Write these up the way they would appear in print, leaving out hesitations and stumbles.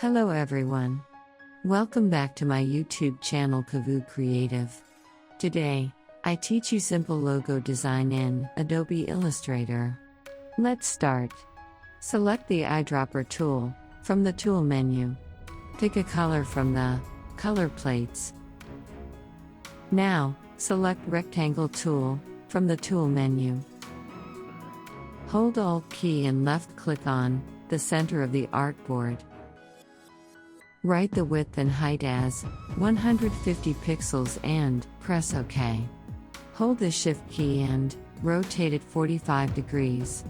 Hello everyone. Welcome back to my YouTube channel KavuCreative. Today, I teach you simple logo design in Adobe Illustrator. Let's start. Select the eyedropper tool from the tool menu. Pick a color from the color plates. Now, select rectangle tool from the tool menu. Hold Alt key and left click on the center of the artboard. Write the width and height as 150 pixels and press OK. Hold the Shift key and rotate it 45 degrees.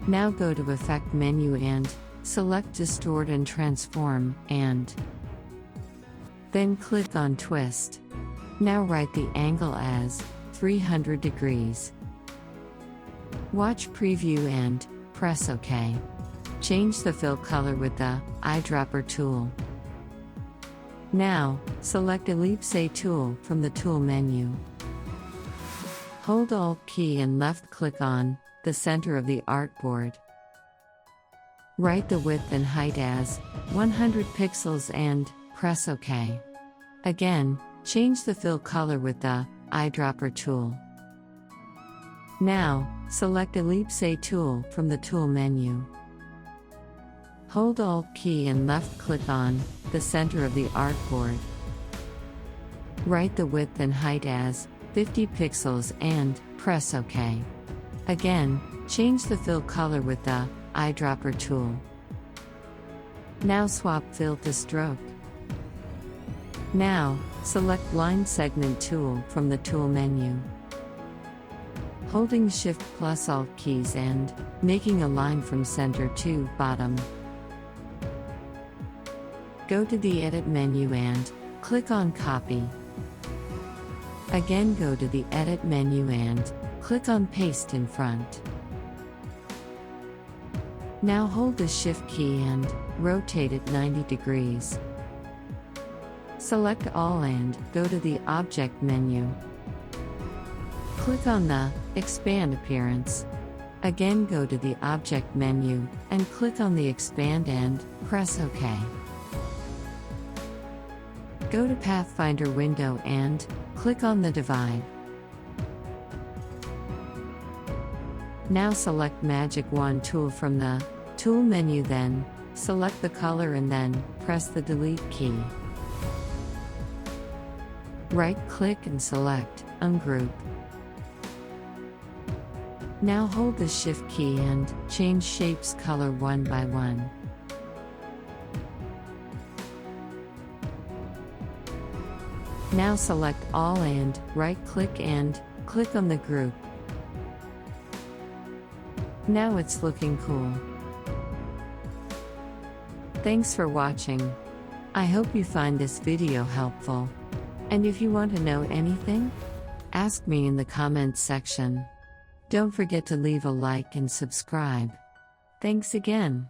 Now go to Effect menu and select Distort and Transform and then click on Twist. Now write the angle as 300 degrees. Watch preview and press OK. Change the fill color with the eyedropper tool. Now, select Ellipse tool from the tool menu. Hold Alt key and left click on the center of the artboard. Write the width and height as 100 pixels and press OK. Again, change the fill color with the eyedropper tool. Now, select Ellipse tool from the tool menu. Hold Alt key and left click on the center of the artboard. Write the width and height as 50 pixels and press OK. Again, change the fill color with the eyedropper tool. Now swap fill to stroke. Now, select line segment tool from the tool menu. Holding Shift plus Alt keys and making a line from center to bottom. Go to the Edit menu and click on Copy. Again, go to the Edit menu and click on Paste in front. Now hold the Shift key and rotate it 90 degrees. Select All and go to the Object menu. Click on the Expand Appearance. Again, go to the Object menu and click on the Expand and press OK. Go to Pathfinder window and click on the Divide. Now select Magic Wand tool from the tool menu, then select the color and then press the Delete key. Right-click and select Ungroup. Now hold the Shift key and change shapes color one by one. Now select All and right-click and click on the group. Now it's looking cool. Thanks for watching. I hope you find this video helpful. And if you want to know anything, ask me in the comments section. Don't forget to leave a like and subscribe. Thanks again.